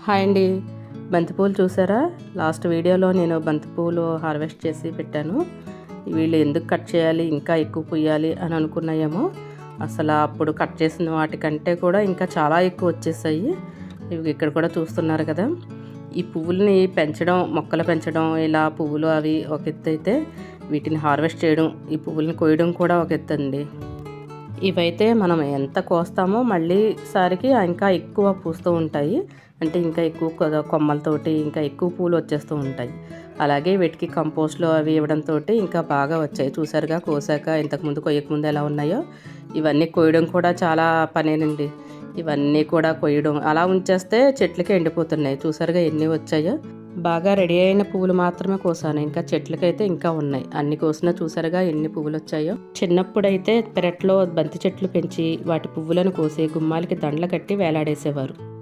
Hi అండి. బంతిపూలు చూసారా? లాస్ట్ వీడియోలో నేను బంతిపూలు హార్వెస్ట్ చేసి పెట్టాను. వీళ్ళు ఎందుకు కట్ చేయాలి, ఇంకా ఎక్కువ పుయ్యాలి అని అనుకున్నాయేమో. అసలు అప్పుడు కట్ చేసిన వాటికంటే కూడా ఇంకా చాలా ఎక్కువ వచ్చేసాయి. ఇవి ఇక్కడ కూడా చూస్తున్నారు కదా. ఈ పువ్వుల్ని పెంచడం, మొక్కలు పెంచడం, ఇలా పువ్వులు అవి ఒక ఎత్తు అయితే, వీటిని హార్వెస్ట్ చేయడం, ఈ పువ్వుల్ని కోయడం కూడా ఒక ఎత్తు అండి. ఇవైతే మనం ఎంత కోస్తామో మళ్ళీ సారికి ఇంకా ఎక్కువ పూస్తూ ఉంటాయి. అంటే ఇంకా ఎక్కువ కొమ్మలతోటి ఇంకా ఎక్కువ పూలు వచ్చేస్తూ ఉంటాయి. అలాగే వీటికి కంపోస్ట్లు అవి ఇవ్వడంతో ఇంకా బాగా వచ్చాయి. చూసారుగా కోసాక ఇంతకుముందు కొయ్యకముందు ఎలా ఉన్నాయో. ఇవన్నీ కోయడం కూడా చాలా పనేనండి. ఇవన్నీ కూడా కొయ్యడం అలా ఉంచేస్తే చెట్లకి ఎండిపోతున్నాయి. చూసారుగా ఎన్ని వచ్చాయో. బాగా రెడీ అయిన పువ్వులు మాత్రమే కోసాను. ఇంకా చెట్లకైతే ఇంకా ఉన్నాయి. అన్ని కోసినా చూసారుగా ఎన్ని పువ్వులు వచ్చాయో. చిన్నప్పుడైతే పెరట్లో బంతి చెట్లు పెంచి వాటి పువ్వులను కోసి గుమ్మాలకి దండలు కట్టి వేలాడేసేవారు.